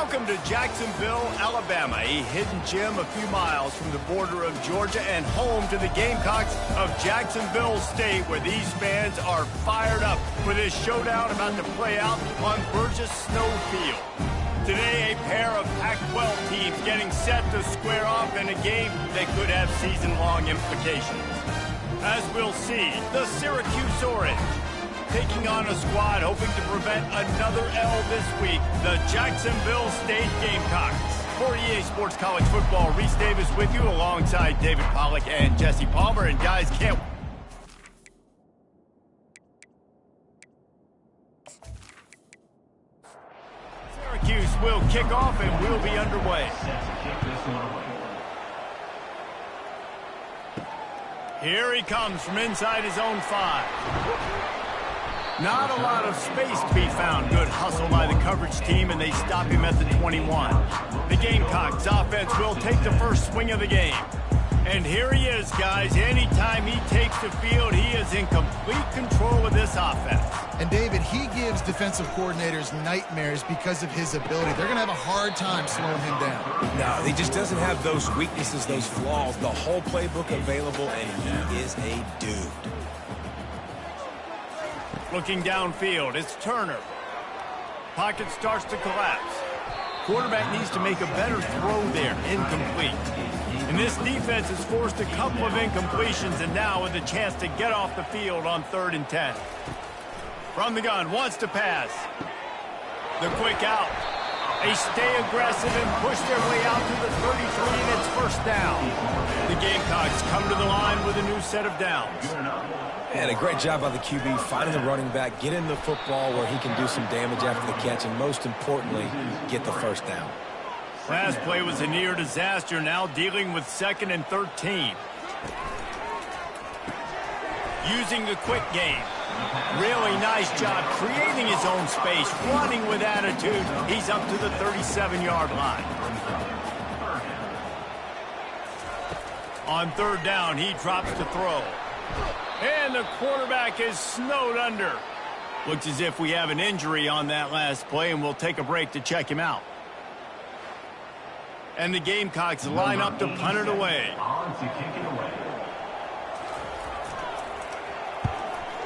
Welcome to Jacksonville, Alabama, a hidden gem a few miles from the border of Georgia and home to the Gamecocks of Jacksonville State, where these fans are fired up for this showdown about to play out on Burgess Snow Field. Today, a pair of Pac-12 teams getting set to square off in a game that could have season-long implications. As we'll see, the Syracuse Orange taking on a squad hoping to prevent another L this week, the Jacksonville State Gamecocks. For EA Sports College Football, Reese Davis with you alongside David Pollack and Jesse Palmer. And guys, can't... Syracuse will kick off and we'll be underway. Here he comes from inside his own 5. Not a lot of space to be found. Good hustle by the coverage team, and they stop him at the 21. The Gamecocks offense will take the first swing of the game. And here he is, guys. Anytime he takes the field, he is in complete control of this offense. And, David, he gives defensive coordinators nightmares because of his ability. They're going to have a hard time slowing him down. No, he just doesn't have those weaknesses, those flaws. The whole playbook available, and he is a dude. Looking downfield, it's Turner. Pocket starts to collapse. Quarterback needs to make a better throw there. Incomplete. And this defense has forced a couple of incompletions, and now with a chance to get off the field on 3rd and 10. From the gun, wants to pass. The quick out. They stay aggressive and push their way out to the 33, and it's first down. The Gamecocks come to the line with a new set of downs. And a great job by the QB finding the running back, getting the football where he can do some damage after the catch, and most importantly, get the first down. Last play was a near disaster, now dealing with 2nd and 13. Using the quick game. Really nice job creating his own space, running with attitude. He's up to the 37-yard line. On 3rd down, he drops to throw. And the quarterback is snowed under. Looks as if we have an injury on that last play, and we'll take a break to check him out. And the Gamecocks line up to punt it away.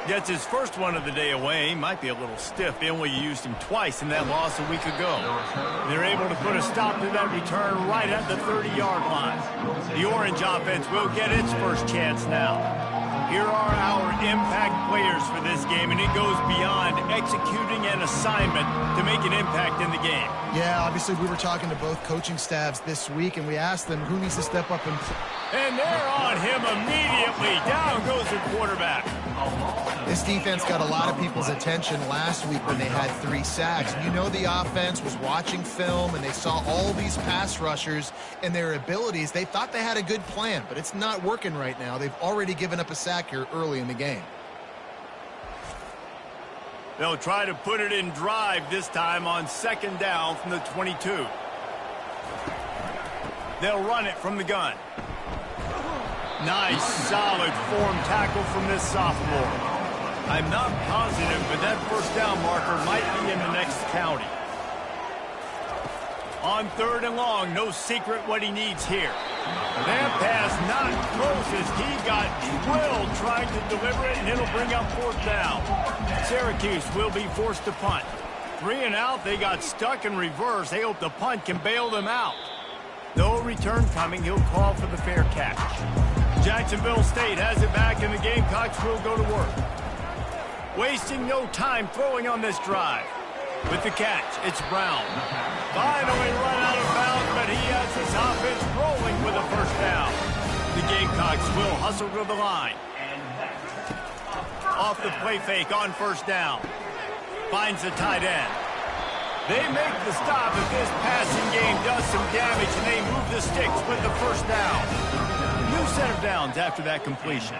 Gets his first one of the day away. Might be a little stiff. They only used him twice in that loss a week ago. They're able to put a stop to that return right at the 30-yard line. The Orange offense will get its first chance now. Here are our impact players for this game, and it goes beyond executing an assignment to make an impact in the game. Yeah, obviously we were talking to both coaching staffs this week, and we asked them who needs to step up and... And they're on him immediately. Down goes the quarterback. This defense got a lot of people's attention last week when they had 3 sacks. You know the offense was watching film, and they saw all these pass rushers and their abilities. They thought they had a good plan, but it's not working right now. They've already given up a sack here early in the game. They'll try to put it in drive this time on 2nd down from the 22. They'll run it from the gun. Nice, solid form tackle from this sophomore. I'm not positive, but that first down marker might be in the next county. On 3rd and long, no secret what he needs here. That pass not close as he got drilled trying to deliver it, and it'll bring up 4th down. Syracuse will be forced to punt. 3 and out, they got stuck in reverse. They hope the punt can bail them out. No return coming, he'll call for the fair catch. Jacksonville State has it back, and the Gamecocks will go to work. Wasting no time throwing on this drive. With the catch, it's Brown. Finally run out of bounds, but he has his offense rolling with a first down. The Gamecocks will hustle to the line. Off the play fake on 1st down. Finds the tight end. They make the stop if this passing game does some damage, and they move the sticks with the first down. New set of downs after that completion.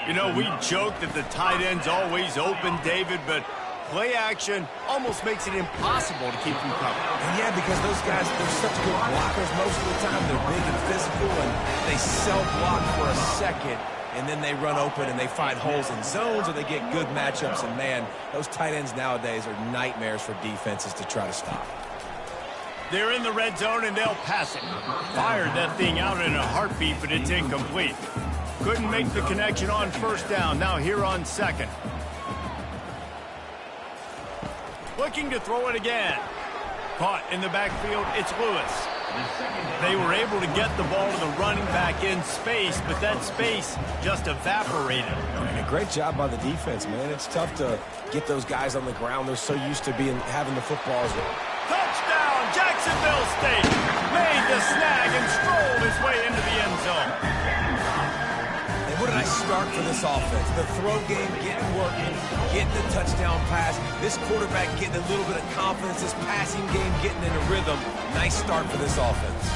You know, we joke that the tight end's always open, David, but play action almost makes it impossible to keep them covered. Yeah, because those guys, they're such good blockers most of the time. They're big and physical, and they self-block for a second, and then they run open and they find holes in zones, or they get good matchups. And, man, those tight ends nowadays are nightmares for defenses to try to stop. They're in the red zone, and they'll pass it. Fired that thing out in a heartbeat, but it's incomplete. Couldn't make the connection on first down. Now here on second. Looking to throw it again. Caught in the backfield, it's Lewis. They were able to get the ball to the running back in space, but that space just evaporated. And a great job by the defense, man. It's tough to get those guys on the ground. They're so used to having the footballs. Touchdown, Jacksonville State. Made the snag and strolled his way into the end zone. And what did I start for this offense? The throw game getting working, getting the touchdown pass. This quarterback getting a little bit of confidence. This passing game getting in a rhythm. Nice start for this offense.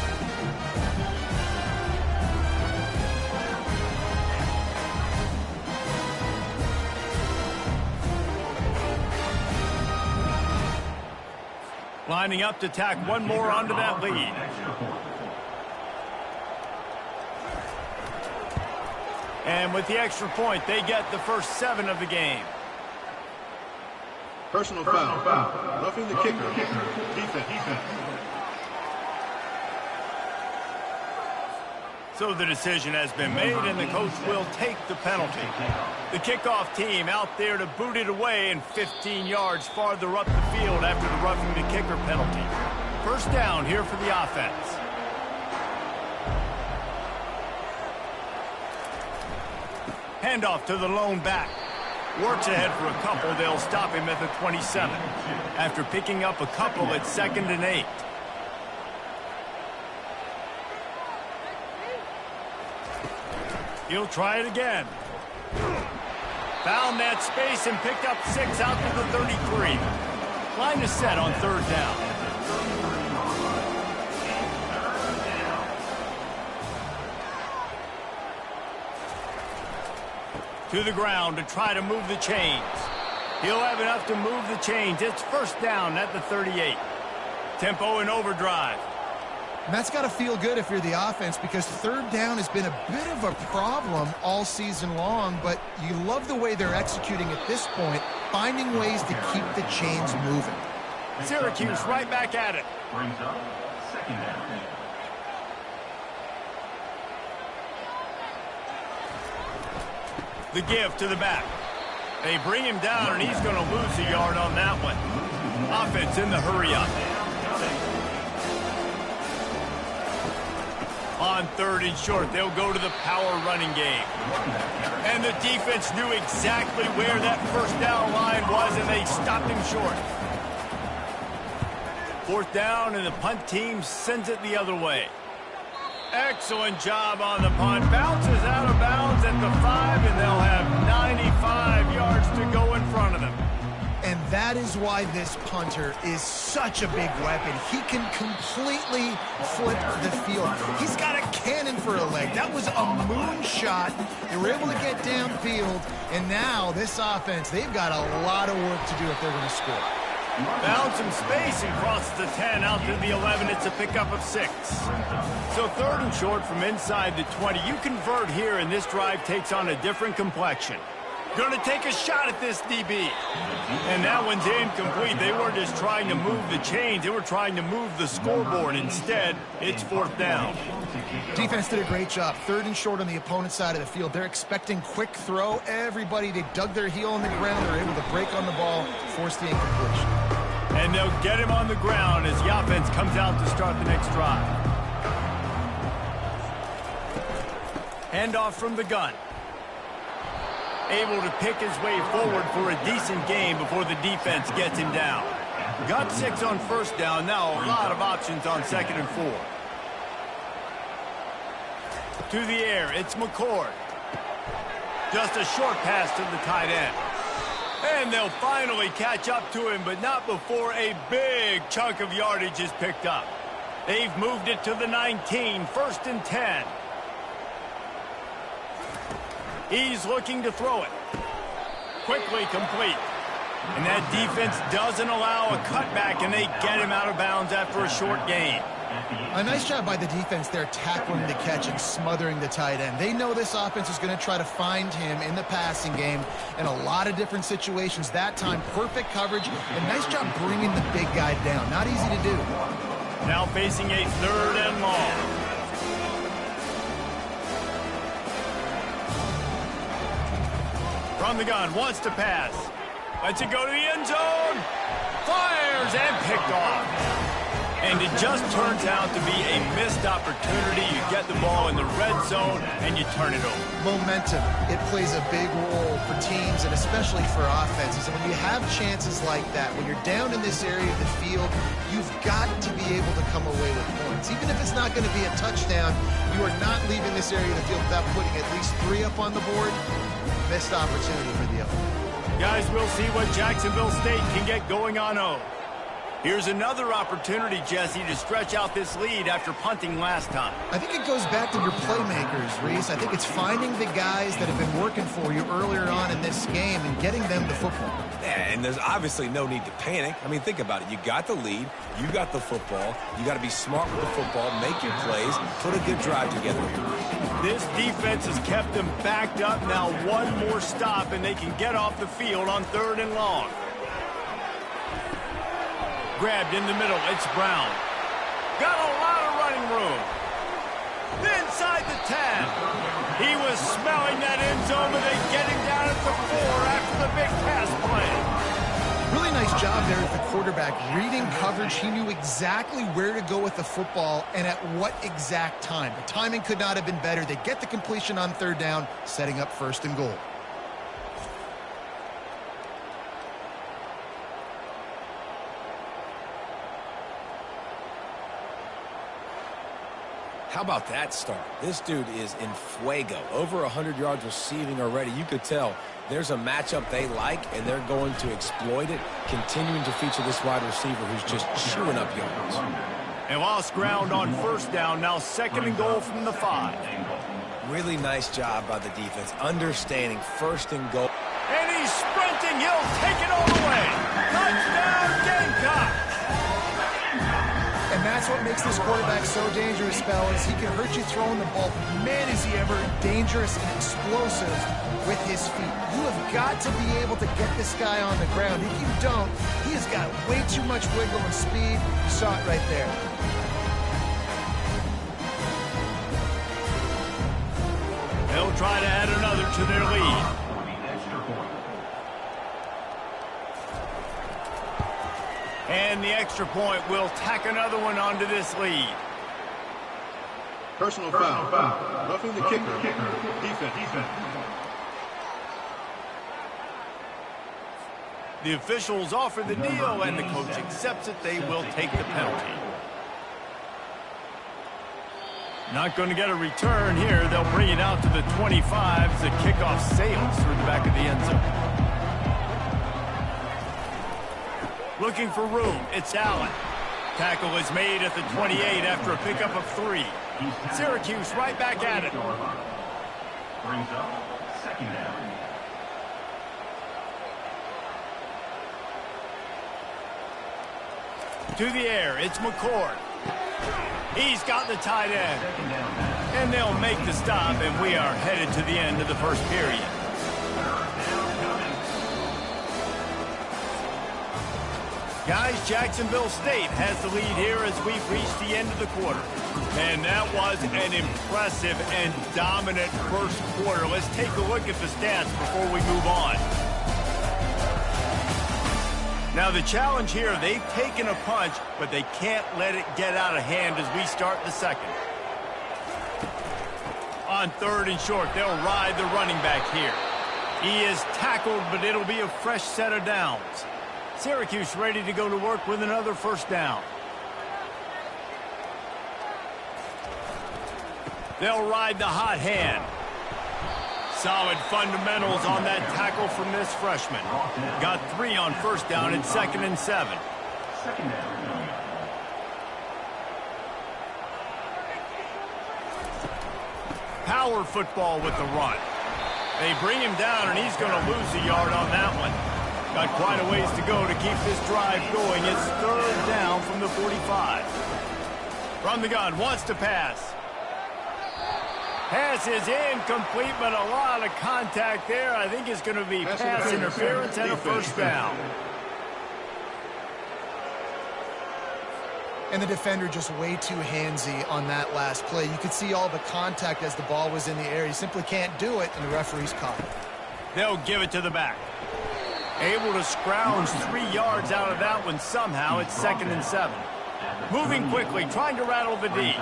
Lining up to tack one more onto that lead. And with the extra point, they get the first 7 of the game. Personal foul. Roughing the kicker. Defense. So the decision has been made, and the coach will take the penalty. The kickoff team out there to boot it away and 15 yards farther up the field after the roughing the kicker penalty. First down here for the offense. Handoff to the lone back. Works ahead for a couple. They'll stop him at the 27. After picking up a couple, it's 2nd and 8. He'll try it again. Found that space and picked up 6 out to the 33. Line is set on 3rd down. To the ground to try to move the chains. He'll have enough to move the chains. It's first down at the 38. Tempo in overdrive. And that's got to feel good if you're the offense, because 3rd down has been a bit of a problem all season long, but you love the way they're executing at this point, finding ways to keep the chains moving. Syracuse right back at it. Brings up 2nd down. The give to the back. They bring him down, and he's going to lose a yard on that one. Offense in the hurry-up. On 3rd and short, they'll go to the power running game. And the defense knew exactly where that first down line was, and they stopped him short. 4th down, and the punt team sends it the other way. Excellent job on the punt. Bounces out of bounds at the 5, and they'll have 95 yards to go in front of them. And that is why this punter is such a big weapon. He can completely flip the field. He's got a cannon for a leg. That was a moonshot. They were able to get downfield, and now this offense, they've got a lot of work to do if they're going to score. Found some space and crossed the 10 out to the 11. It's a pickup of 6. So 3rd and short from inside the 20. You convert here, and this drive takes on a different complexion. Going to take a shot at this DB. And that one's incomplete. They weren't just trying to move the chains. They were trying to move the scoreboard. Instead, it's 4th down. Defense did a great job. 3rd and short on the opponent's side of the field. They're expecting quick throw. Everybody, they dug their heel in the ground. They're able to break on the ball, force the incompletion. And they'll get him on the ground as the offense comes out to start the next drive. Handoff from the gun. Able to pick his way forward for a decent game before the defense gets him down. Got 6 on first down. Now a lot of options on 2nd and 4. To the air, it's McCord. Just a short pass to the tight end. And they'll finally catch up to him, but not before a big chunk of yardage is picked up. They've moved it to the 19, 1st and 10. He's looking to throw it. Quickly complete. And that defense doesn't allow a cutback, and they get him out of bounds after a short gain. A nice job by the defense there, tackling the catch and smothering the tight end. They know this offense is going to try to find him in the passing game in a lot of different situations. That time, perfect coverage, and nice job bringing the big guy down. Not easy to do. Now facing a 3rd and long. From the gun, wants to pass. Lets it go to the end zone. Fires and picked off. And it just turns out to be a missed opportunity. You get the ball in the red zone, and you turn it over. Momentum. It plays a big role for teams and especially for offenses. And when you have chances like that, when you're down in this area of the field, you've got to be able to come away with points. Even if it's not going to be a touchdown, you are not leaving this area of the field without putting at least 3 up on the board. Missed opportunity for the other. Guys, we'll see what Jacksonville State can get going on O. Here's another opportunity, Jesse, to stretch out this lead after punting last time. I think it goes back to your playmakers, Reese. I think it's finding the guys that have been working for you earlier on in this game and getting them the football. Yeah, and there's obviously no need to panic. I mean, think about it. You got the lead. You got the football. You got to be smart with the football, make your plays, put a good drive together. This defense has kept them backed up. Now one more stop, and they can get off the field on 3rd and long. Grabbed in the middle, it's Brown. Got a lot of running room. Inside the 10. He was smelling that end zone, but they get him down at the 4 after the big pass play. Really nice job there at the quarterback. Reading coverage, he knew exactly where to go with the football and at what exact time. The timing could not have been better. They get the completion on 3rd down, setting up 1st and goal. How about that start? This dude is in fuego. Over 100 yards receiving already. You could tell there's a matchup they like, and they're going to exploit it, continuing to feature this wide receiver who's just chewing up yards. And lost ground on 1st down. Now 2nd and goal from the 5. Really nice job by the defense, understanding 1st and goal. And he's sprinting. He'll take it all the way. Touchdown, Gamecocks! And that's what makes this quarterback so dangerous, fellas. He can hurt you throwing the ball. Man, is he ever dangerous and explosive with his feet. You have got to be able to get this guy on the ground. If you don't, he has got way too much wiggle and speed. You saw it right there. They'll try to add another to their lead. And the extra point will tack another one onto this lead. Personal foul. Roughing the kicker. Defense. The officials offer the deal, and the coach accepts it. They will take the penalty. Not going to get a return here. They'll bring it out to the 25 as the kickoff sails through the back of the end zone. Looking for room, it's Allen. Tackle is made at the 28 after a pickup of 3. Syracuse right back at it. Brings up 2nd down. To the air, it's McCord. He's got the tight end. And they'll make the stop, and we are headed to the end of the 1st period. Guys, Jacksonville State has the lead here as we've reached the end of the quarter. And that was an impressive and dominant 1st quarter. Let's take a look at the stats before we move on. Now the challenge here, they've taken a punch, but they can't let it get out of hand as we start the 2nd. On 3rd and short, they'll ride the running back here. He is tackled, but it'll be a fresh set of downs. Syracuse ready to go to work with another 1st down. They'll ride the hot hand. Solid fundamentals on that tackle from this freshman. Got 3 on 1st down and 2nd and 7. 2nd down. Power football with the run. They bring him down, and he's going to lose a yard on that one. Got quite a ways to go to keep this drive going. It's 3rd down from the 45. From the gun, wants to pass. Pass is incomplete, but a lot of contact there. I think it's going to be pass interference and a 1st down. And the defender just way too handsy on that last play. You could see all the contact as the ball was in the air. You simply can't do it, and the referee's caught it. They'll give it to the back. Able to scrounge 3 yards out of that one somehow. It's 2nd and 7. Moving quickly, trying to rattle the D.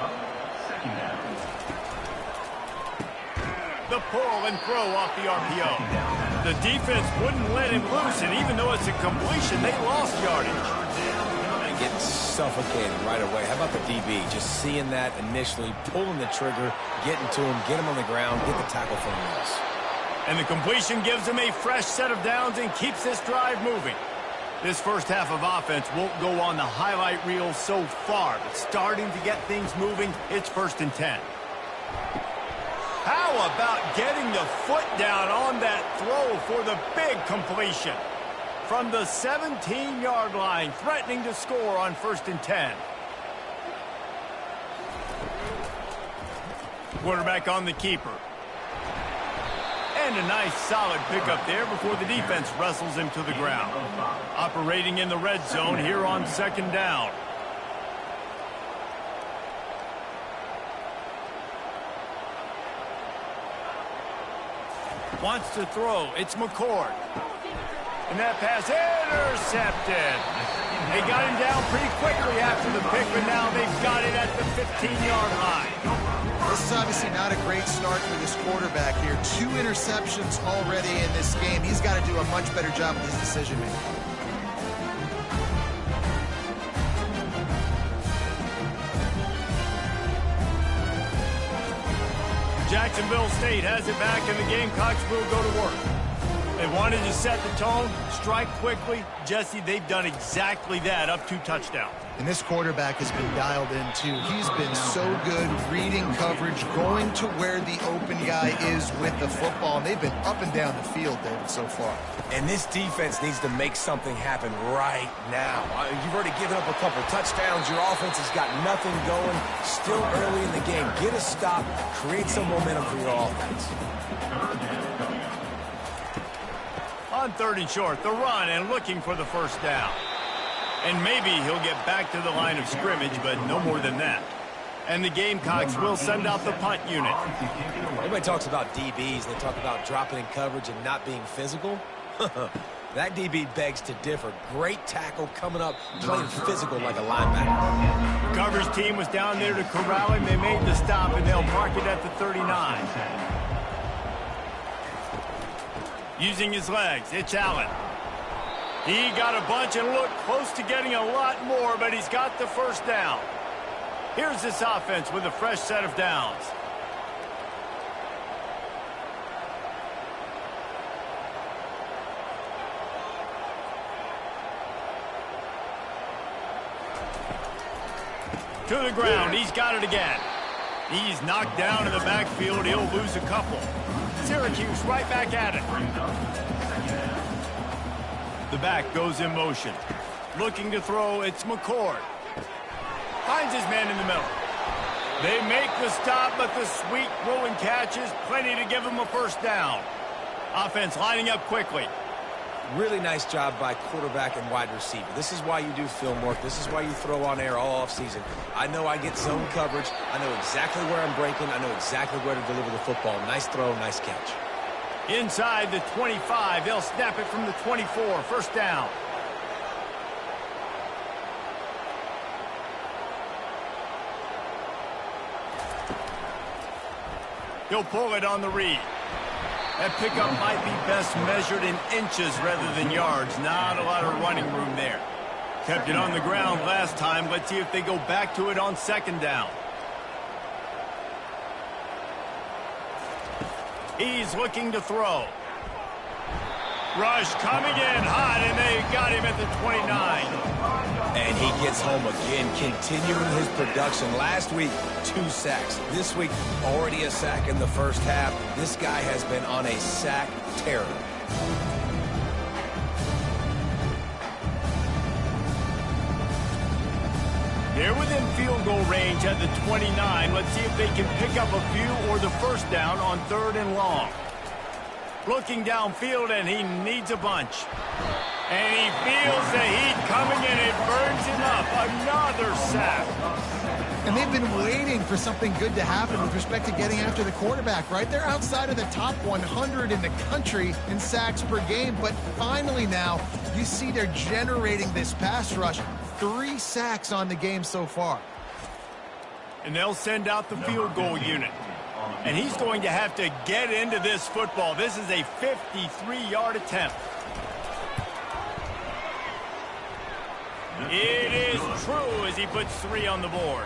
The pull and throw off the RPO. The defense wouldn't let him loose, and even though it's a completion, they lost yardage. And getting suffocated right away. How about the DB? Just seeing that initially, pulling the trigger, getting to him, get him on the ground, get the tackle from the loss. And the completion gives him a fresh set of downs and keeps this drive moving. This first half of offense won't go on the highlight reel so far, but starting to get things moving, it's 1st and 10. How about getting the foot down on that throw for the big completion? From the 17-yard line, threatening to score on 1st and 10. Quarterback on the keeper. And a nice solid pickup there before the defense wrestles him to the ground. Operating in the red zone here on 2nd down. Wants to throw. It's McCord. And that pass intercepted. They got him down pretty quickly after the pick, but now they've got it at the 15-yard line. This is obviously not a great start for this quarterback here. 2 interceptions already in this game. He's got to do a much better job with his decision-making. Jacksonville State has it back, and the Gamecocks will go to work. They wanted to set the tone, strike quickly. Jesse, they've done exactly that, up 2 touchdowns. And this quarterback has been dialed in, too. He's been so good reading coverage, going to where the open guy is with the football. And they've been up and down the field, David, so far. And this defense needs to make something happen right now. You've already given up a couple touchdowns. Your offense has got nothing going. Still early in the game. Get a stop. Create some momentum for your offense. On 3rd and short, the run and looking for the 1st down. And maybe he'll get back to the line of scrimmage, but no more than that. And the Gamecocks will send out the punt unit. Everybody talks about DBs. They talk about dropping in coverage and not being physical. That DB begs to differ. Great tackle coming up, playing physical like a linebacker. The coverage team was down there to corral him. They made the stop, and they'll mark it at the 39. Using his legs, it's Allen. He got a bunch and looked close to getting a lot more, but he's got the 1st down. Here's this offense with a fresh set of downs. To the ground, he's got it again. He's knocked down in the backfield. He'll lose a couple. Syracuse right back at it. The back goes in motion. Looking to throw, it's McCord. Finds his man in the middle. They make the stop, but the sweet rolling catch is plenty to give him a 1st down. Offense lining up quickly. Really nice job by quarterback and wide receiver. This is why you do film work. This is why you throw on air all offseason. I know I get zone coverage. I know exactly where I'm breaking. I know exactly where to deliver the football. Nice throw, nice catch. Inside the 25, they'll snap it from the 24, 1st down. He'll pull it on the read. That pickup might be best measured in inches rather than yards. Not a lot of running room there. Kept it on the ground last time. Let's see if they go back to it on 2nd down. He's looking to throw. Rush coming in hot, and they got him at the 29. And he gets home again, continuing his production. Last week, 2 sacks. This week, already a sack in the 1st half. This guy has been on a sack terror. They're within field goal range at the 29. Let's see if they can pick up a few or the 1st down on 3rd and long. Looking downfield, and he needs a bunch. And he feels the heat coming and it burns him up. Another sack. And they've been waiting for something good to happen with respect to getting after the quarterback, right? They're outside of the top 100 in the country in sacks per game. But finally now, you see they're generating this pass rush. 3 sacks on the game so far. And they'll send out the field goal unit. And he's going to have to get into this football. This is a 53-yard attempt. It is true as he puts 3 on the board.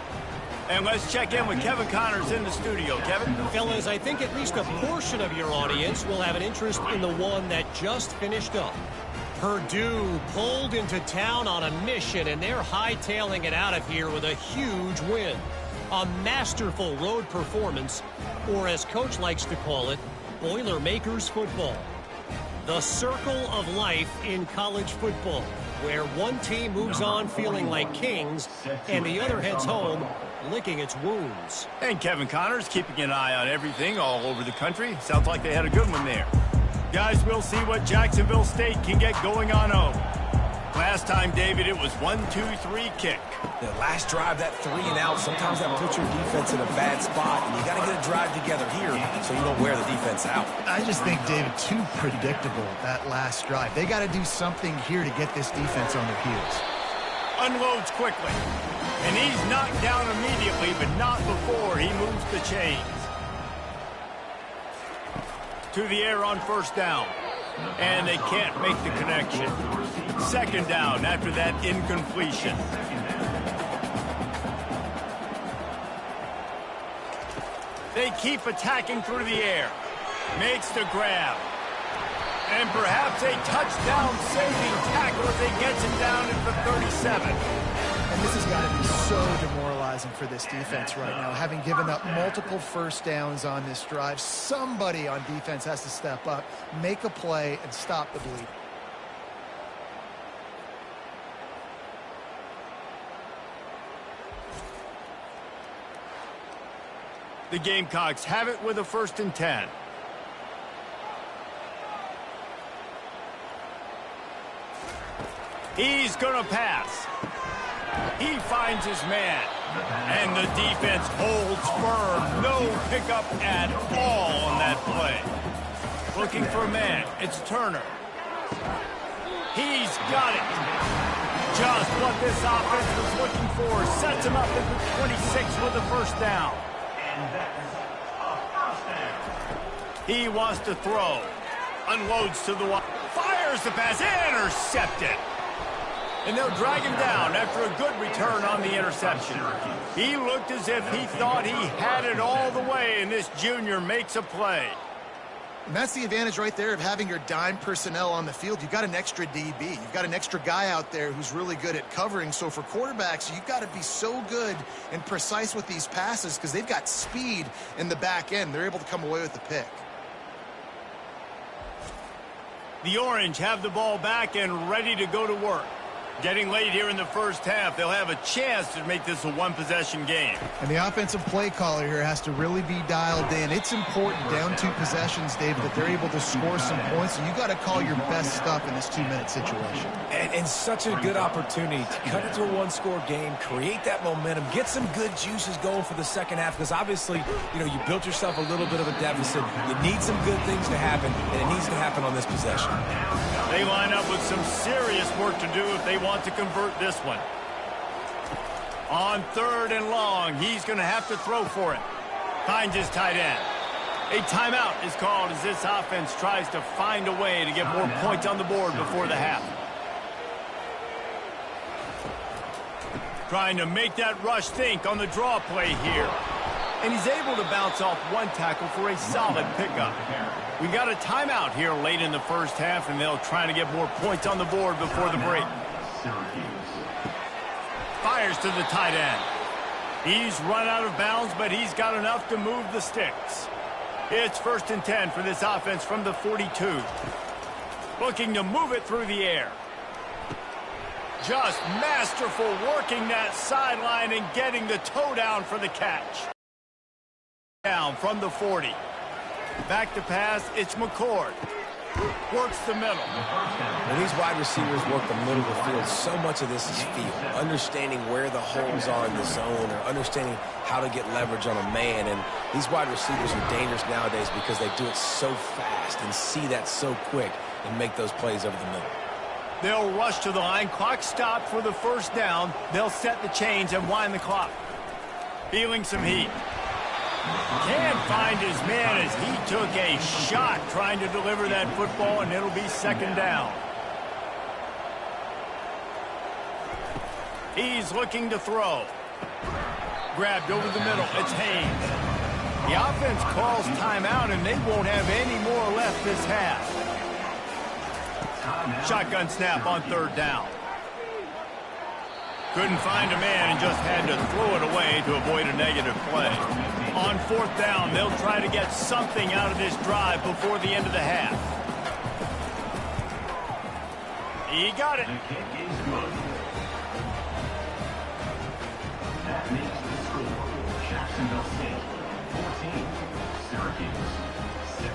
And let's check in with Kevin Connors in the studio. Kevin? Fellas, I think at least a portion of your audience will have an interest in the one that just finished up. Purdue pulled into town on a mission, and they're hightailing it out of here with a huge win. A masterful road performance, or as Coach likes to call it, Boilermakers football. The circle of life in college football, where one team moves on feeling like kings, and the other heads home licking its wounds. And Kevin Connors keeping an eye on everything all over the country. Sounds like they had a good one there. Guys, we'll see what Jacksonville State can get going on home. Last time, David, it was 1-2-3 kick. The last drive, that 3 and out, sometimes that puts your defense in a bad spot, and you got to get a drive together here so you don't wear the defense out. I just think, David, too predictable, that last drive. They got to do something here to get this defense on their heels. Unloads quickly. And he's knocked down immediately, but not before he moves the chains. To the air on first down. And they can't make the connection. Second down after that incompletion. They keep attacking through the air. Makes the grab. And perhaps a touchdown-saving tackle as he gets him down at the 37. And this has got to be so demoralizing for this defense right now. Having given up multiple first downs on this drive, somebody on defense has to step up, make a play, and stop the bleed. The Gamecocks have it with a 1st and 10. He's going to pass. He finds his man. And the defense holds firm. No pickup at all on that play. Looking for a man. It's Turner. He's got it. Just what this offense was looking for. Sets him up at the 26 with the 1st down. He wants to throw. Unloads to the wide. Fires the pass. Intercepted. And they'll drag him down after a good return on the interception. He looked as if he thought he had it all the way, and this junior makes a play. And that's the advantage right there of having your dime personnel on the field. You've got an extra DB. You've got an extra guy out there who's really good at covering. So for quarterbacks, you've got to be so good and precise with these passes because they've got speed in the back end. They're able to come away with the pick. The Orange have the ball back and ready to go to work. Getting late here in the first half, they'll have a chance to make this a one-possession game. And the offensive play caller here has to really be dialed in. It's important down 2 possessions, David, that they're able to score some points. So you got to call your best stuff in this 2-minute situation. And such a good opportunity to cut it to a 1-score game, create that momentum, get some good juices going for the second half. Because obviously, you built yourself a little bit of a deficit. You need some good things to happen, and it needs to happen on this possession. They line up with some serious work to do if they want to convert this one. On 3rd and long, he's going to have to throw for it. Finds his tight end. A timeout is called as this offense tries to find a way to get more points on the board before the half. Trying to make that rush think on the draw play here. And he's able to bounce off one tackle for a solid pickup. We got a timeout here late in the first half, and they'll try to get more points on the board before the break. Fires to the tight end. He's run out of bounds, but he's got enough to move the sticks. It's 1st and 10 for this offense from the 42. Looking to move it through the air. Just masterful working that sideline and getting the toe down for the catch. Down from the 40. Back to pass, it's McCord. Works the middle. When these wide receivers work the middle of the field, so much of this is feel. Understanding where the holes are in the zone or understanding how to get leverage on a man. And these wide receivers are dangerous nowadays because they do it so fast and see that so quick and make those plays over the middle. They'll rush to the line. Clock stopped for the first down. They'll set the chains and wind the clock. Feeling some heat. Can't find his man as he took a shot trying to deliver that football, and it'll be second down. He's looking to throw. Grabbed over the middle. It's Haynes. The offense calls timeout, and they won't have any more left this half. Shotgun snap on third down. Couldn't find a man and just had to throw it away to avoid a negative play. On fourth down, they'll try to get something out of this drive before the end of the half. He got it. The kick is good. That makes the score. Jacksonville State 14, Syracuse 6.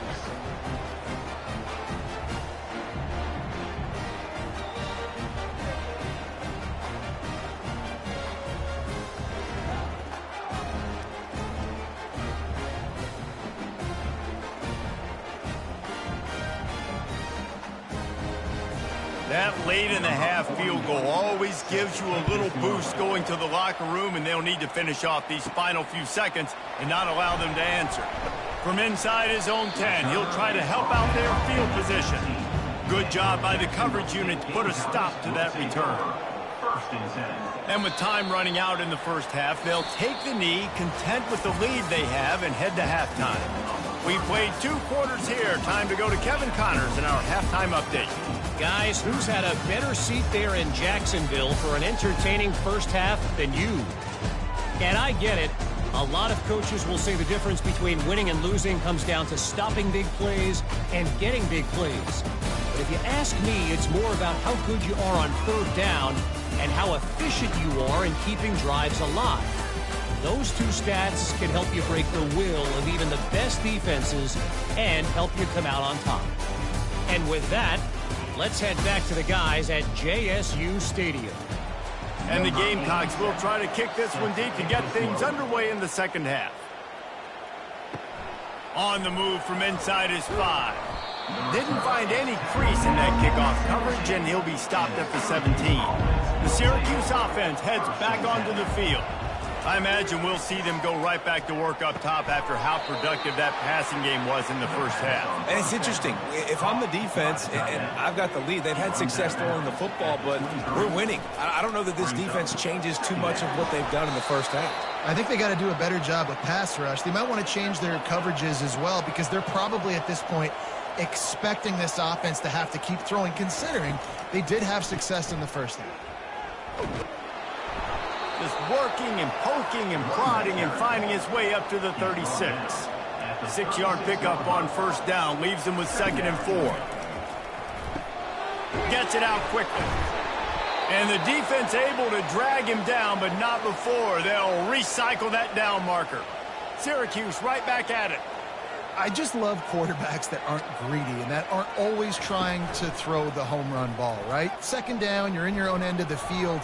That late in the half field goal always gives you a little boost going to the locker room, and they'll need to finish off these final few seconds and not allow them to answer. From inside his own 10, he'll try to help out their field position. Good job by the coverage unit to put a stop to that return. First and 10. And with time running out in the first half, they'll take the knee, content with the lead they have, and head to halftime. We played 2 quarters here. Time to go to Kevin Connors in our halftime update. Guys, who's had a better seat there in Jacksonville for an entertaining first half than you? And I get it. A lot of coaches will say the difference between winning and losing comes down to stopping big plays and getting big plays. But if you ask me, it's more about how good you are on third down and how efficient you are in keeping drives alive. Those 2 stats can help you break the will of even the best defenses and help you come out on top. And with that, let's head back to the guys at JSU Stadium. And the Gamecocks will try to kick this one deep to get things underway in the second half. On the move from inside his 5. Didn't find any crease in that kickoff coverage, and he'll be stopped at the 17. The Syracuse offense heads back onto the field. I imagine we'll see them go right back to work up top after how productive that passing game was in the first half. And it's interesting. If I'm the defense and I've got the lead, they've had success throwing the football, but we're winning. I don't know that this defense changes too much of what they've done in the first half. I think they got to do a better job with pass rush. They might want to change their coverages as well because they're probably at this point expecting this offense to have to keep throwing, considering they did have success in the first half. Just working and poking and prodding and finding his way up to the 36. 6-yard pickup on first down leaves him with 2nd and 4. Gets it out quickly. And the defense able to drag him down, but not before. They'll recycle that down marker. Syracuse right back at it. I just love quarterbacks that aren't greedy and that aren't always trying to throw the home run ball, right? Second down, you're in your own end of the field.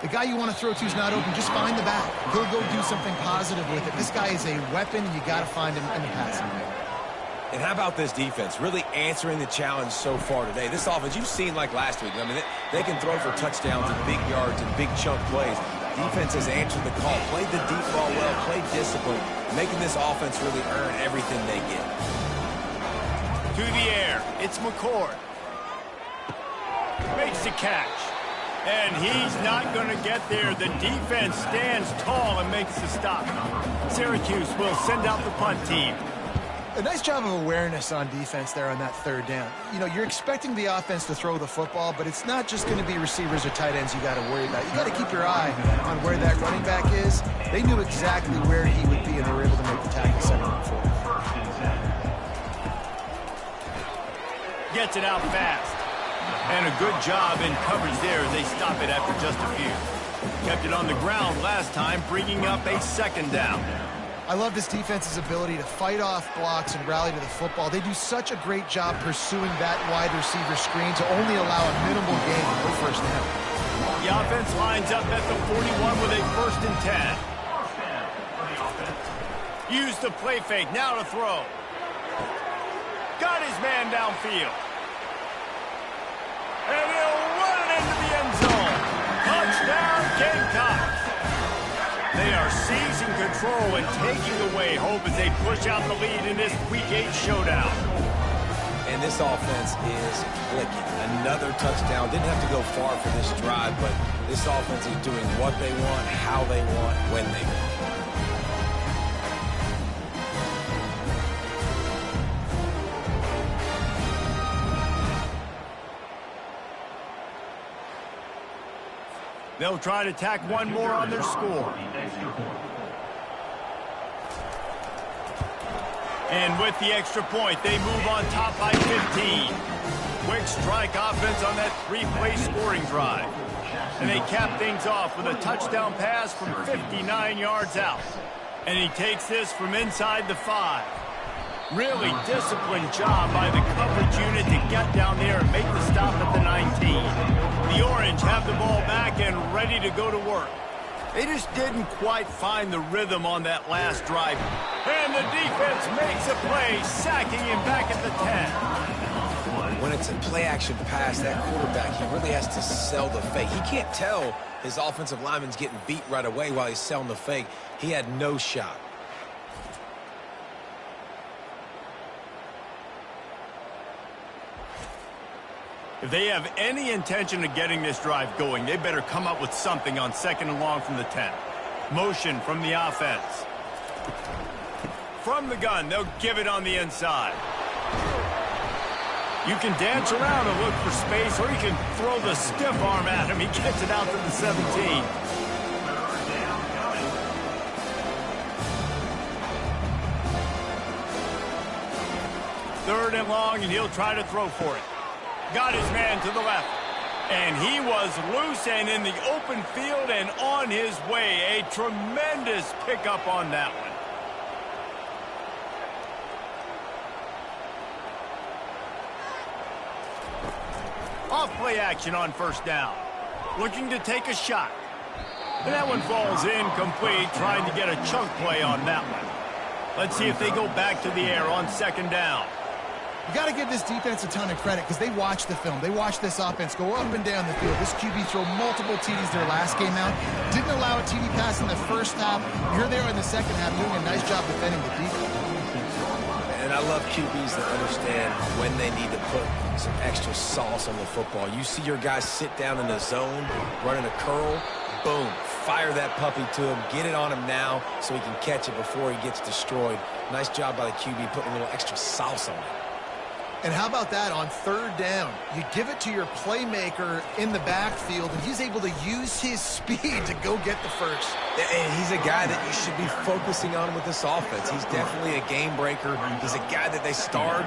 The guy you want to throw to is not open. Just find the back. He'll go do something positive with it. This guy is a weapon, and you got to find him in the passing game. And how about this defense really answering the challenge so far today? This offense, you've seen like last week. I mean, they can throw for touchdowns and big yards and big chunk plays. Defense has answered the call, played the deep ball well, played discipline, making this offense really earn everything they get. To the air, it's McCord. Makes the catch. And he's not going to get there. The defense stands tall and makes the stop. Syracuse will send out the punt team. A nice job of awareness on defense there on that third down. You know, you're expecting the offense to throw the football, but it's not just going to be receivers or tight ends you got to worry about. You got to keep your eye on where that running back is. They knew exactly where he would be, and they were able to make the tackle 2nd and 4. Gets it out fast. And a good job in coverage there as they stop it after just a few. Kept it on the ground last time, bringing up a 2nd down. I love this defense's ability to fight off blocks and rally to the football. They do such a great job pursuing that wide receiver screen to only allow a minimal gain, no first down. The offense lines up at the 41 with a 1st and 10. Use the play fake, now to throw. Got his man downfield. And he'll run it into the end zone. Touchdown, Gamecocks. They are seizing control and taking away hope as they push out the lead in this Week 8 showdown. And this offense is clicking. Another touchdown. Didn't have to go far for this drive, but this offense is doing what they want, how they want, when they want. They'll try to tack one more on their score. And with the extra point, they move on top by 15. Quick strike offense on that 3-play scoring drive. And they cap things off with a touchdown pass from 59 yards out. And he takes this from inside the 5. Really disciplined job by the coverage unit to get down there and make the stop at the 19. The Orange have the ball back and ready to go to work. They just didn't quite find the rhythm on that last drive. And the defense makes a play, sacking him back at the 10. When it's a play-action pass, that quarterback, he really has to sell the fake. He can't tell his offensive lineman's getting beat right away while he's selling the fake. He had no shot. If they have any intention of getting this drive going, they better come up with something on 2nd and long from the 10. Motion from the offense. From the gun, they'll give it on the inside. You can dance around and look for space, or you can throw the stiff arm at him. He gets it out to the 17. Third and long, and he'll try to throw for it. Got his man to the left. And he was loose and in the open field and on his way. A tremendous pickup on that one. Off play action on 1st down. Looking to take a shot. And that one falls incomplete, trying to get a chunk play on that one. Let's see if they go back to the air on 2nd down. You got to give this defense a ton of credit because they watch the film. They watch this offense go up and down the field. This QB throw multiple TDs their last game out. Didn't allow a TD pass in the first half. Here they are in the second half doing a nice job defending the defense. And I love QBs that understand when they need to put some extra sauce on the football. You see your guys sit down in the zone, running a curl, boom, fire that puppy to him, get it on him now so he can catch it before he gets destroyed. Nice job by the QB putting a little extra sauce on it. And how about that on 3rd down? You give it to your playmaker in the backfield, and he's able to use his speed to go get the first. And he's a guy that you should be focusing on with this offense. He's definitely a game breaker. He's a guy that they starred,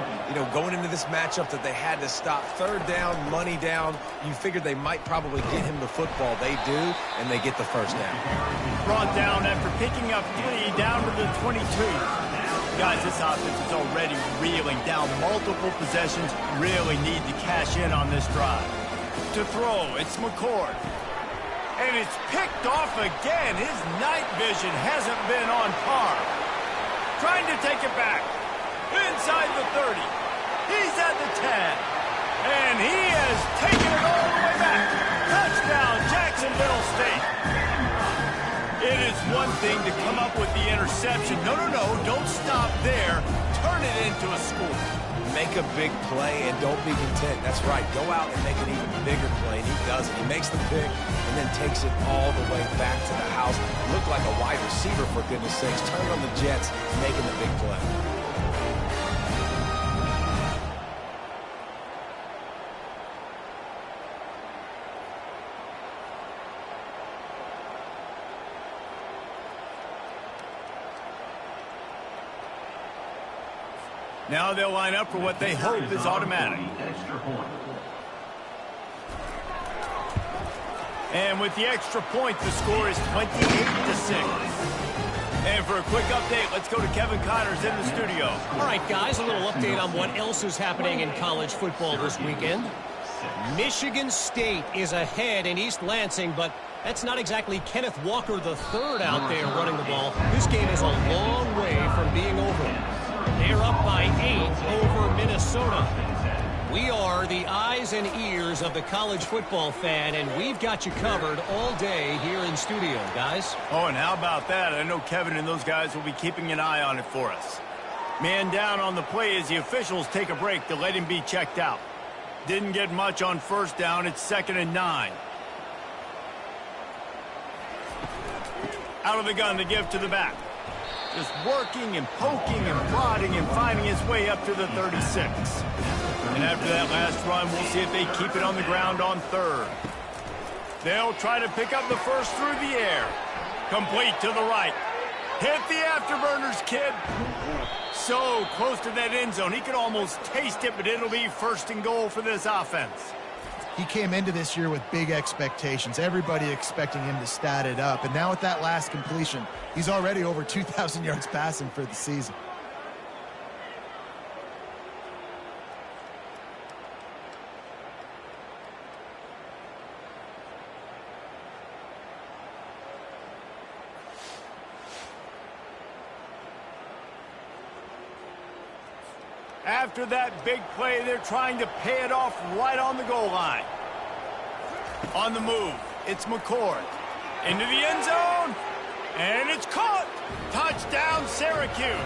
going into this matchup that they had to stop. 3rd down, money down. You figured they might probably get him the football. They do, and they get the first down. Brought down after picking up 3 down to the 22. Guys, this offense is already reeling down multiple possessions. Really need to cash in on this drive. To throw, it's McCord. And it's picked off again. His night vision hasn't been on par. Trying to take it back. Inside the 30. He's at the 10. And he has taken it all the way back. Touchdown, Jacksonville State. It is one thing to come up with the interception. No, don't stop there. Turn it into a score. Make a big play and don't be content. That's right. Go out and make an even bigger play. And he does it. He makes the pick and then takes it all the way back to the house. Looked like a wide receiver, for goodness sakes. Turn on the Jets, making the big play. Now they'll line up for what they hope is automatic. And with the extra point, the score is 28-6. And for a quick update, let's go to Kevin Connors in the studio. All right, guys, a little update on what else is happening in college football this weekend. Michigan State is ahead in East Lansing, but that's not exactly Kenneth Walker III out there running the ball. This game is a long way from being over. They're up by 8 over Minnesota. We are the eyes and ears of the college football fan, and we've got you covered all day here in studio, guys. Oh, and how about that? I know Kevin and those guys will be keeping an eye on it for us. Man down on the play as the officials take a break to let him be checked out. Didn't get much on first down. It's 2nd and 9. Out of the gun to give to the back. Just working and poking and prodding and finding his way up to the 36. And after that last run, we'll see if they keep it on the ground on 3rd. They'll try to pick up the first through the air. Complete to the right. Hit the afterburners, kid. So close to that end zone. He could almost taste it, but it'll be 1st and goal for this offense. He came into this year with big expectations. Everybody expecting him to stat it up. And now with that last completion, he's already over 2,000 yards passing for the season. After that big play, they're trying to pay it off right on the goal line. On the move, it's McCord. Into the end zone, and it's caught. Touchdown, Syracuse.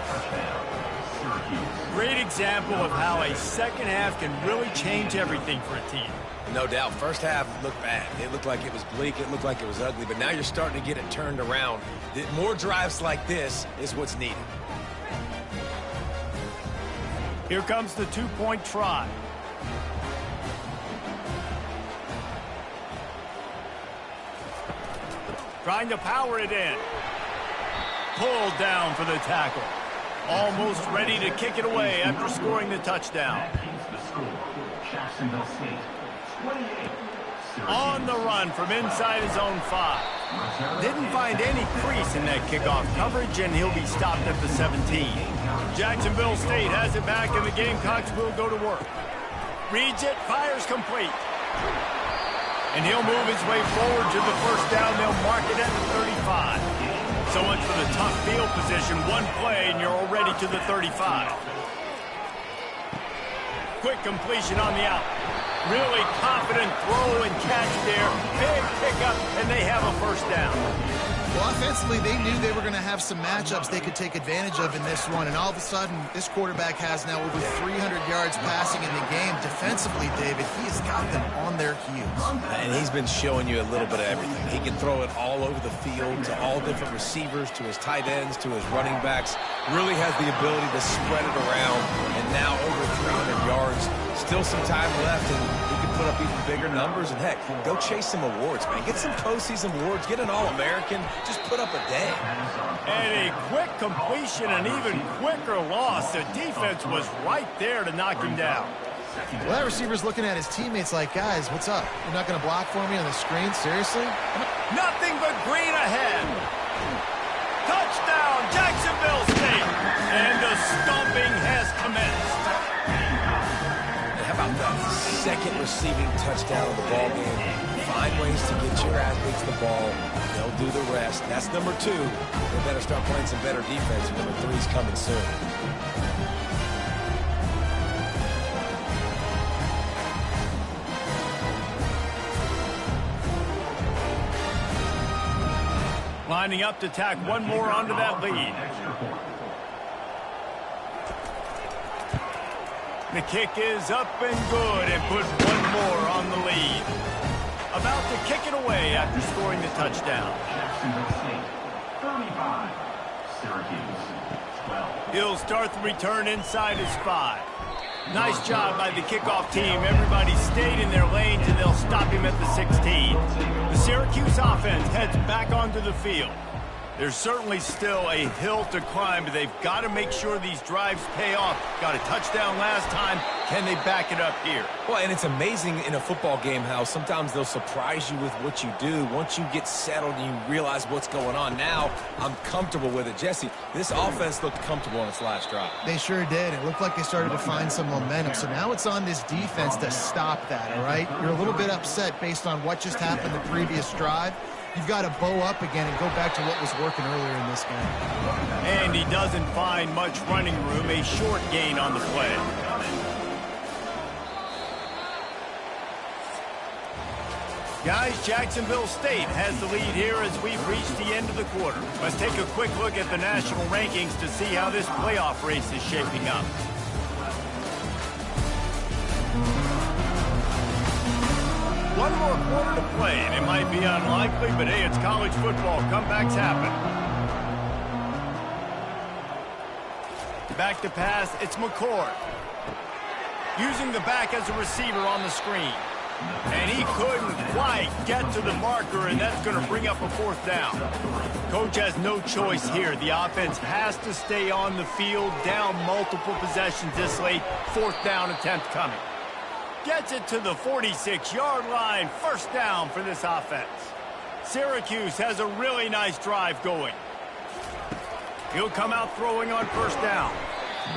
Great example of how a second half can really change everything for a team. No doubt. First half looked bad. It looked like it was bleak. It looked like it was ugly. But now you're starting to get it turned around. More drives like this is what's needed. Here comes the 2-point try. Trying to power it in. Pulled down for the tackle. Almost ready to kick it away after scoring the touchdown. On the run from inside his own 5. Didn't find any crease in that kickoff coverage, and he'll be stopped at the 17. Jacksonville State has it back, and the Gamecocks will go to work. Reads it, fires complete. And he'll move his way forward to the first down. They'll mark it at the 35. So much for the tough field position. One play, and you're already to the 35. Quick completion on the out. Really confident throw and catch there. Big pickup, and they have a first down. Well, offensively, they knew they were going to have some matchups they could take advantage of in this one, and all of a sudden, this quarterback has now over 300 yards passing in the game. Defensively, David, he has got them on their heels. And he's been showing you a little bit of everything. He can throw it all over the field to all different receivers, to his tight ends, to his running backs. Really has the ability to spread it around, and now over 300 yards. Still some time left, and he can put up even bigger numbers. And, heck, go chase some awards, man. Get some postseason awards. Get an All-American. Just put up a day. And a quick completion, an even quicker loss. The defense was right there to knock him down. Well, that receiver's looking at his teammates like, guys, what's up? You're not going to block for me on the screen? Seriously? Nothing but green ahead. Touchdown, Jacksonville State. And the stomping has commenced. How about that second receiving touchdown of the ball game? Find ways to get your athletes the ball. They'll do the rest. That's number 2. They better start playing some better defense. Number 3's coming soon. Lining up to tack one more onto that lead. The kick is up and good, and put one more on the lead. About to kick it away after scoring the touchdown. Jacksonville State, 35. Syracuse, 12. He'll start the return inside his 5. Nice job by the kickoff team. Everybody stayed in their lanes, and they'll stop him at the 16. The Syracuse offense heads back onto the field. There's certainly still a hill to climb, but they've got to make sure these drives pay off. Got a touchdown last time. Can they back it up here? Well, and it's amazing in a football game how sometimes they'll surprise you with what you do. Once you get settled and you realize what's going on, now I'm comfortable with it. Jesse, this offense looked comfortable on its last drive. They sure did. It looked like they started to find some momentum. So now it's on this defense to stop that, all right? You're a little bit upset based on what just happened the previous drive. You've got to bow up again and go back to what was working earlier in this game. And he doesn't find much running room. A short gain on the play. Guys, Jacksonville State has the lead here as we've reached the end of the quarter. Let's take a quick look at the national rankings to see how this playoff race is shaping up. One more quarter to play, and it might be unlikely, but hey, it's college football. Comebacks happen. Back to pass, it's McCord. Using the back as a receiver on the screen. And he couldn't quite get to the marker, and that's going to bring up a fourth down. Coach has no choice here. The offense has to stay on the field, down multiple possessions this late. Fourth down attempt coming. Gets it to the 46-yard line. First down for this offense. Syracuse has a really nice drive going. He'll come out throwing on first down.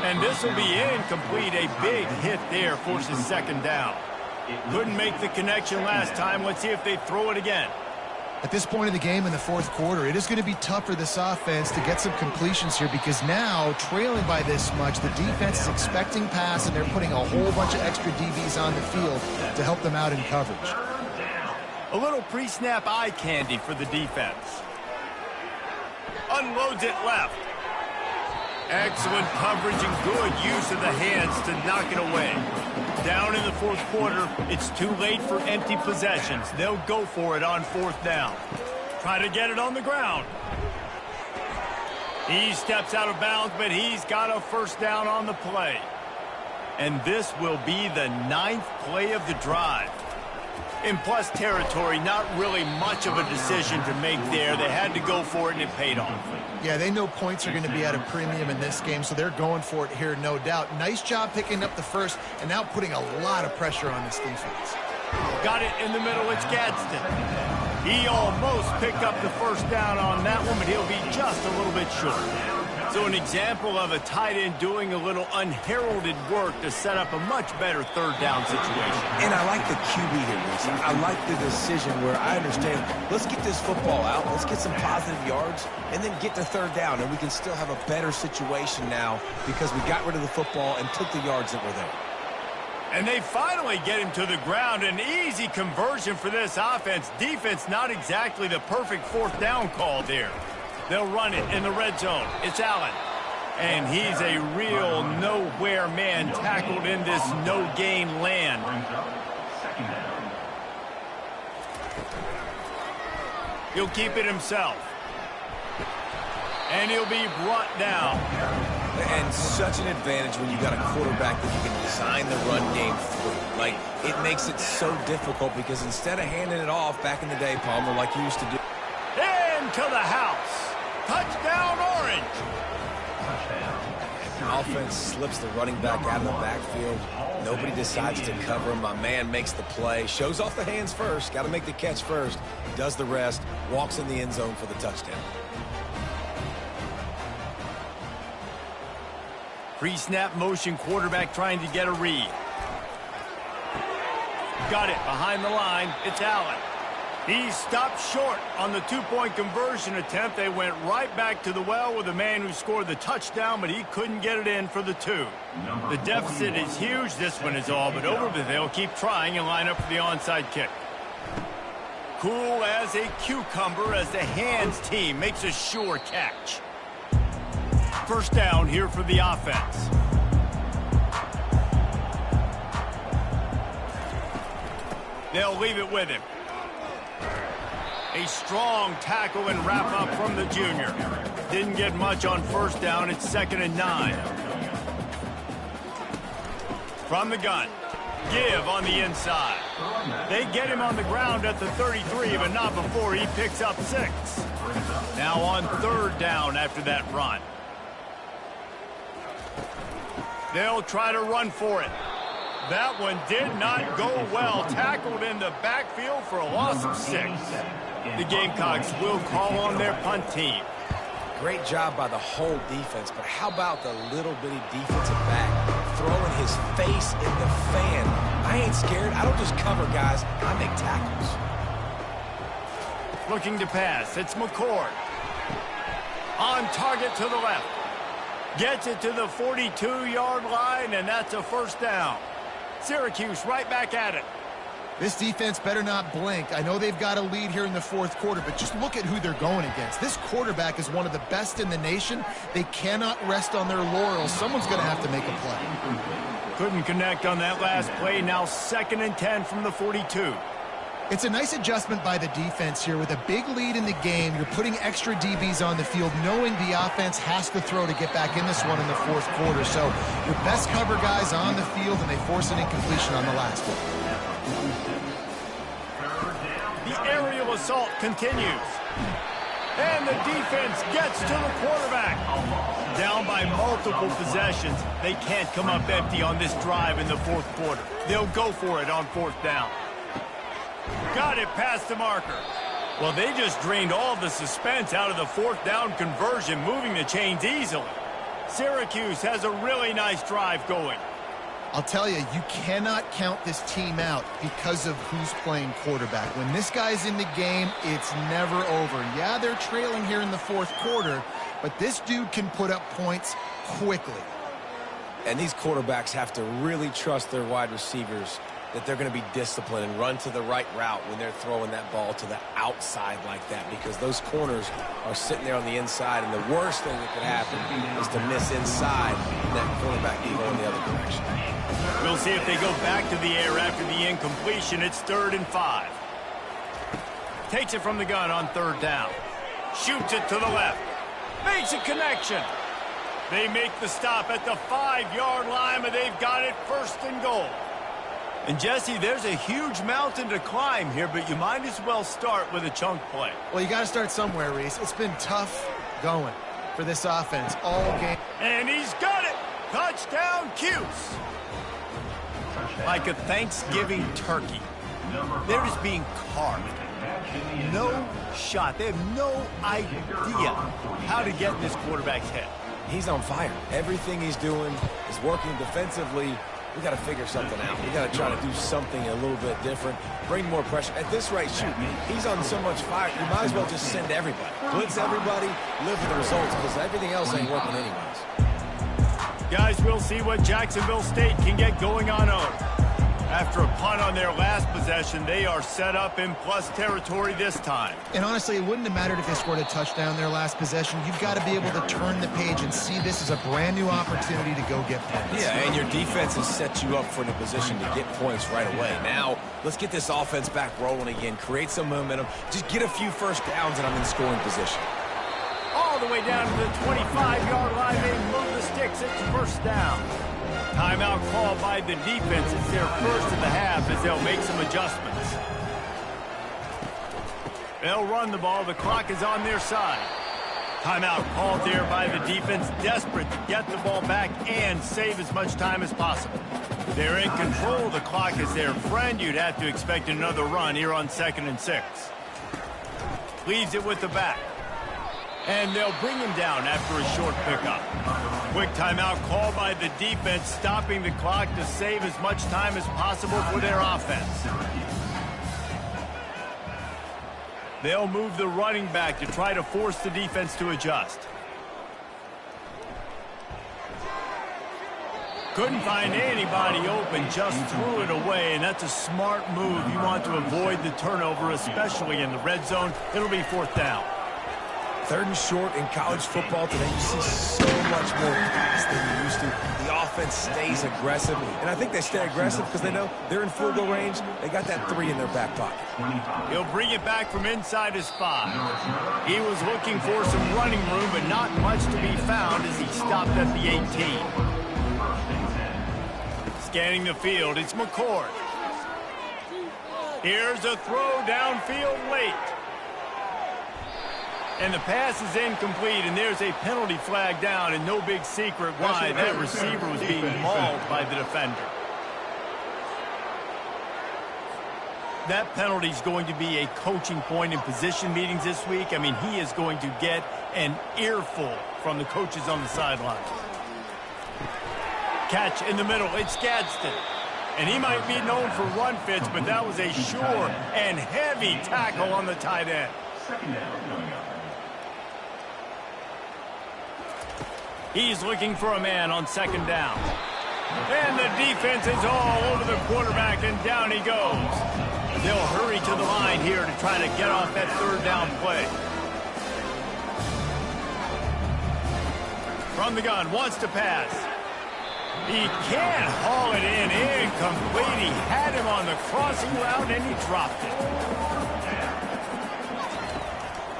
And this will be incomplete. A big hit there forces second down. Couldn't make the connection last time. Let's see if they throw it again. At this point of the game in the fourth quarter, it is going to be tough for this offense to get some completions here because now, trailing by this much, the defense is expecting pass, and they're putting a whole bunch of extra DBs on the field to help them out in coverage. A little pre-snap eye candy for the defense. Unloads it left. Excellent coverage and good use of the hands to knock it away. Down in the fourth quarter, it's too late for empty possessions. They'll go for it on fourth down. Try to get it on the ground. He steps out of bounds, but he's got a first down on the play. And this will be the 9th play of the drive. In plus territory, not really much of a decision to make there. They had to go for it, and it paid off. Yeah, they know points are going to be at a premium in this game, so they're going for it here, no doubt. Nice job picking up the first, and now putting a lot of pressure on this defense. Got it in the middle. It's Gadsden. He almost picked up the first down on that one, but he'll be just a little bit short. So an example of a tight end doing a little unheralded work to set up a much better third down situation. And I like the QB here, Reese. I like the decision where I understand, let's get this football out, let's get some positive yards, and then get to third down, and we can still have a better situation now because we got rid of the football and took the yards that were there. And they finally get him to the ground. An easy conversion for this offense. Defense, not exactly the perfect fourth down call there. They'll run it in the red zone. It's Allen. And he's a real nowhere man tackled in this no-gain land. He'll keep it himself. And he'll be brought down. And such an advantage when you got a quarterback that you can design the run game through. Like, it makes it so difficult because instead of handing it off back in the day, Palmer, like you used to do. Into the house. Touchdown, Orange. Offense slips the running back out of the backfield. Nobody decides to cover him. My man makes the play. Shows off the hands first. Got to make the catch first. Does the rest. Walks in the end zone for the touchdown. Pre-snap motion, quarterback trying to get a read. Got it behind the line. It's Allen. He stopped short on the two-point conversion attempt. They went right back to the well with the man who scored the touchdown, but he couldn't get it in for the two. The deficit is huge. This one is all but over, but they'll keep trying and line up for the onside kick. Cool as a cucumber as the hands team makes a sure catch. First down here for the offense. They'll leave it with him. A strong tackle and wrap-up from the junior. Didn't get much on first down. It's 2nd and 9. From the gun. Give on the inside. They get him on the ground at the 33, but not before he picks up 6. Now on third down after that run. They'll try to run for it. That one did not go well. Tackled in the backfield for a loss of 6. The Gamecocks will call on their punt team. Great job by the whole defense, but how about the little bitty defensive back throwing his face in the fan? I ain't scared. I don't just cover guys. I make tackles. Looking to pass. It's McCord. On target to the left. Gets it to the 42-yard line, and that's a first down. Syracuse right back at it. This defense better not blink. I know they've got a lead here in the fourth quarter, but just look at who they're going against. This quarterback is one of the best in the nation. They cannot rest on their laurels. Someone's going to have to make a play. Couldn't connect on that last play. Now 2nd and 10 from the 42. It's a nice adjustment by the defense here. With a big lead in the game, you're putting extra DBs on the field, knowing the offense has to throw to get back in this one in the fourth quarter. So your best cover guys on the field, and they force an incompletion on the last one. The aerial assault continues. And the defense gets to the quarterback. Down by multiple possessions. They can't come up empty on this drive in the fourth quarter. They'll go for it on fourth down. Got it past the marker. Well, they just drained all the suspense out of the fourth down conversion, moving the chains easily. Syracuse has a really nice drive going. I'll tell you, you cannot count this team out because of who's playing quarterback. When this guy's in the game, it's never over. Yeah, they're trailing here in the fourth quarter, but this dude can put up points quickly. And these quarterbacks have to really trust their wide receivers that they're going to be disciplined and run to the right route when they're throwing that ball to the outside like that, because those corners are sitting there on the inside, and the worst thing that could happen is to miss inside and that quarterback can go in the other direction. We'll see if they go back to the air after the incompletion. It's 3rd and 5. Takes it from the gun on 3rd down. Shoots it to the left. Makes a connection. They make the stop at the 5-yard line, but they've got it 1st and goal. And, Jesse, there's a huge mountain to climb here, but you might as well start with a chunk play. Well, you got to start somewhere, Reese. It's been tough going for this offense all game. And he's got it. Touchdown, Cuse. Like a Thanksgiving turkey. They're just being carved. No shot. They have no idea how to get in this quarterback's head. He's on fire. Everything he's doing is working defensively. We got to figure something out. We got to try to do something a little bit different. Bring more pressure. At this rate, shoot, he's on so much fire, you might as well just send everybody. Blitz everybody, live for the results, because everything else ain't working anyways. Guys, we'll see what Jacksonville State can get going on over. After a punt on their last possession, they are set up in plus territory this time. And honestly, it wouldn't have mattered if they scored a touchdown their last possession. You've got to be able to turn the page and see this as a brand new opportunity to go get points. Yeah, and your defense has set you up for the position to get points right away. Now, let's get this offense back rolling again. Create some momentum. Just get a few first downs, and I'm in scoring position. All the way down to the 25-yard line. They move the sticks. It's 1st down. Timeout called by the defense. It's their first of the half as they'll make some adjustments. They'll run the ball. The clock is on their side. Timeout called there by the defense, desperate to get the ball back and save as much time as possible. They're in control. The clock is their friend. You'd have to expect another run here on 2nd and 6. Leaves it with the back. And they'll bring him down after a short pickup. Quick timeout called by the defense, stopping the clock to save as much time as possible for their offense. They'll move the running back to try to force the defense to adjust. Couldn't find anybody open, just threw it away, and that's a smart move. You want to avoid the turnover, especially in the red zone. It'll be 4th down. 3rd and short in college football today. You see so much more pass than you used to. The offense stays aggressive, and I think they stay aggressive because they know they're in field goal range. They got that 3 in their back pocket. He'll bring it back from inside his 5. He was looking for some running room, but not much to be found as he stopped at the 18. Scanning the field, it's McCord. Here's a throw downfield late. And the pass is incomplete, and there's a penalty flag down, and no big secret why that receiver was being mauled by the defender. That penalty is going to be a coaching point in position meetings this week. I mean, he is going to get an earful from the coaches on the sideline. Catch in the middle. It's Gadsden. And he might be known for run fits, but that was a sure and heavy tackle on the tight end. Second down coming up. He's looking for a man on second down. And the defense is all over the quarterback, and down he goes. They'll hurry to the line here to try to get off that third down play. From the gun, wants to pass. He can't haul it in. Incomplete. He had him on the crossing route, and he dropped it.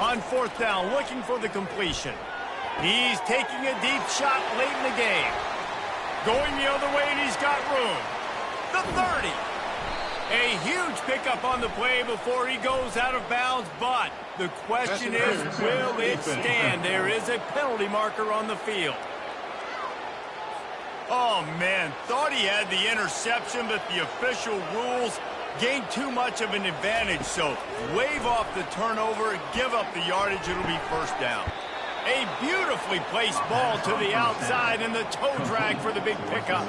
On fourth down, looking for the completion. He's taking a deep shot late in the game. Going the other way, and he's got room. The 30. A huge pickup on the play before he goes out of bounds, but the question is, will it stand? There is a penalty marker on the field. Oh, man, thought he had the interception, but the official rules gained too much of an advantage, so wave off the turnover, give up the yardage, it'll be first down. A beautifully placed ball to the outside, and the toe drag for the big pickup.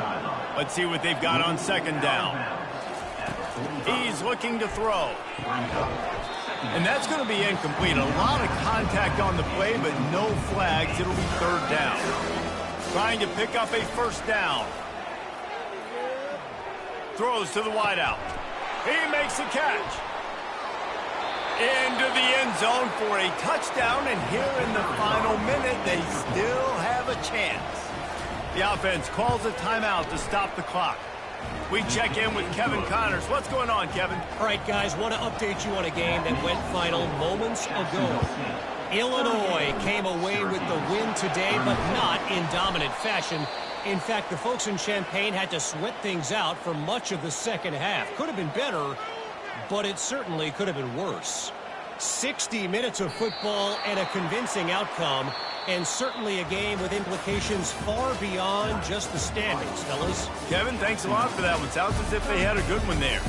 Let's see what they've got on second down. He's looking to throw. And that's going to be incomplete. A lot of contact on the play, but no flags. It'll be third down. Trying to pick up a first down. Throws to the wideout. He makes the catch. Into the end zone for a touchdown, and here in the final minute, they still have a chance. The offense calls a timeout to stop the clock. We check in with Kevin Connors. What's going on, Kevin? All right, guys, want to update you on a game that went final moments ago. Illinois came away with the win today, but not in dominant fashion. In fact, the folks in Champaign had to sweat things out for much of the second half. Could have been better, but it certainly could have been worse. 60 minutes of football and a convincing outcome, and certainly a game with implications far beyond just the standings, fellas. Kevin, thanks a lot for that one. Sounds as if they had a good one there.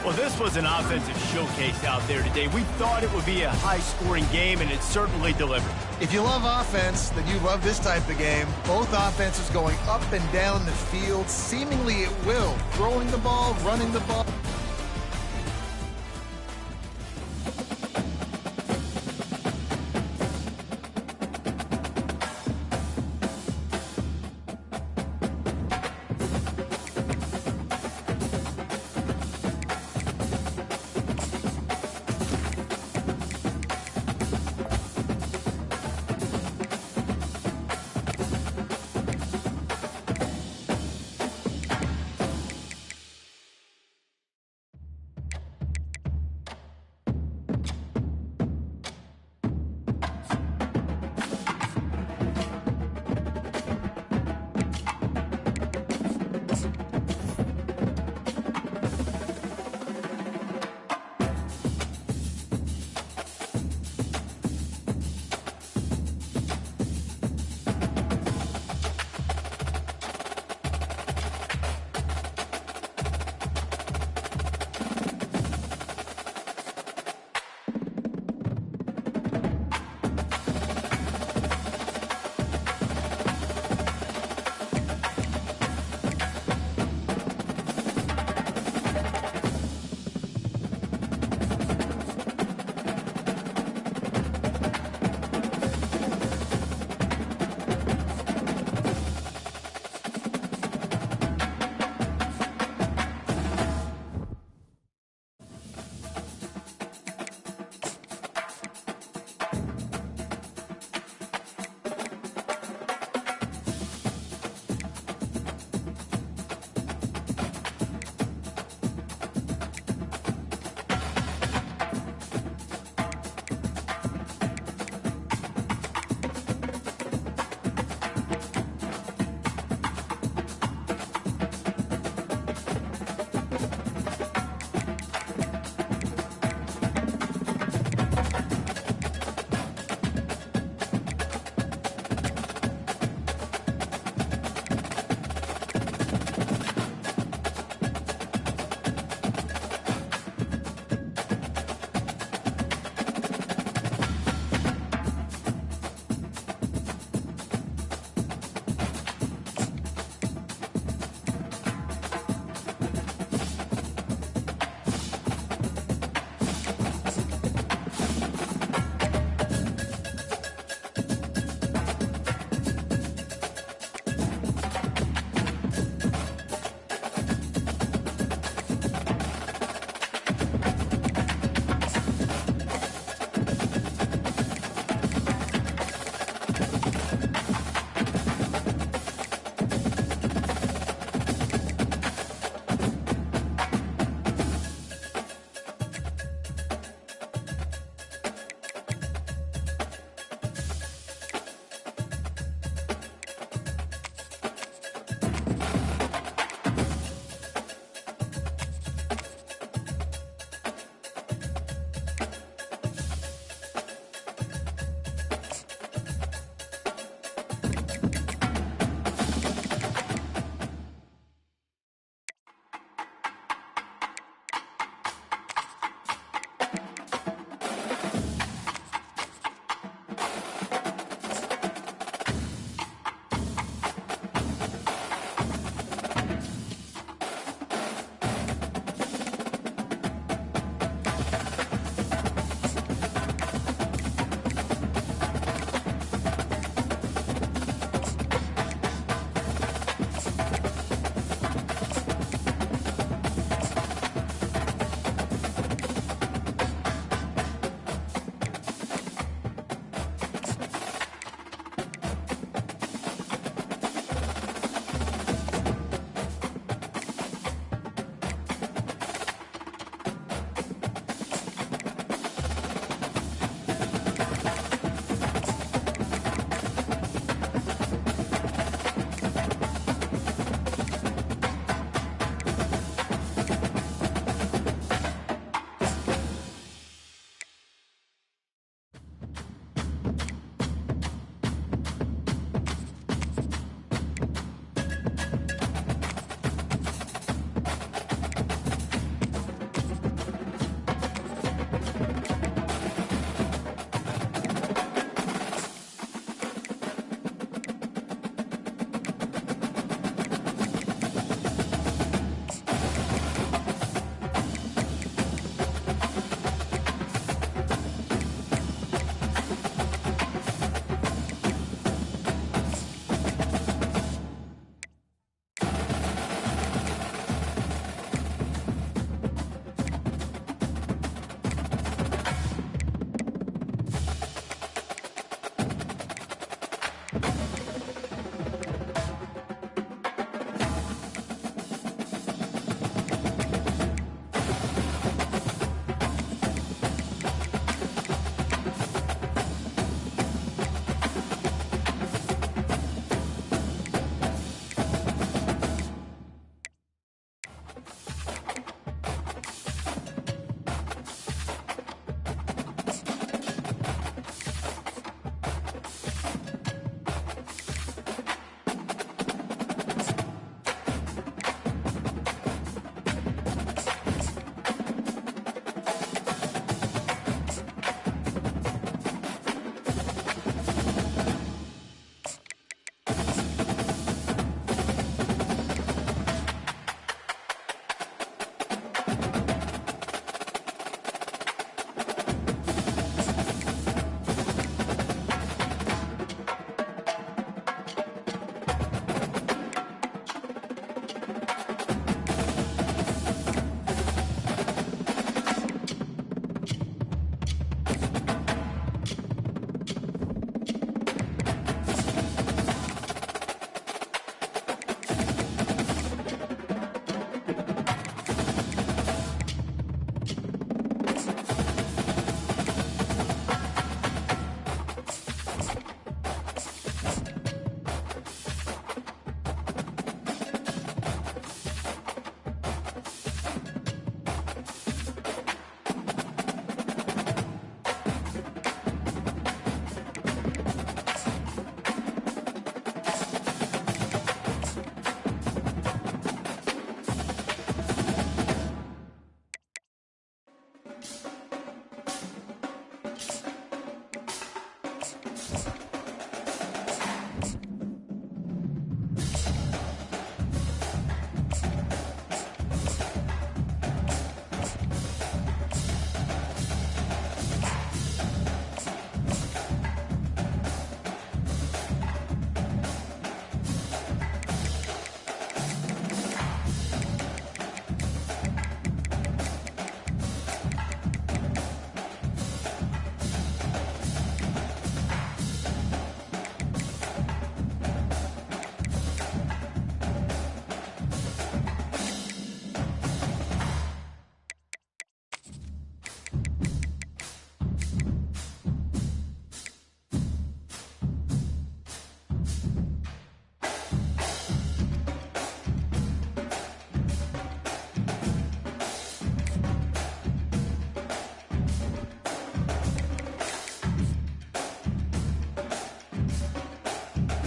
Well, this was an offensive showcase out there today. We thought it would be a high-scoring game, and it certainly delivered. If you love offense, then you love this type of game. Both offenses going up and down the field, seemingly at will. Throwing the ball, running the ball.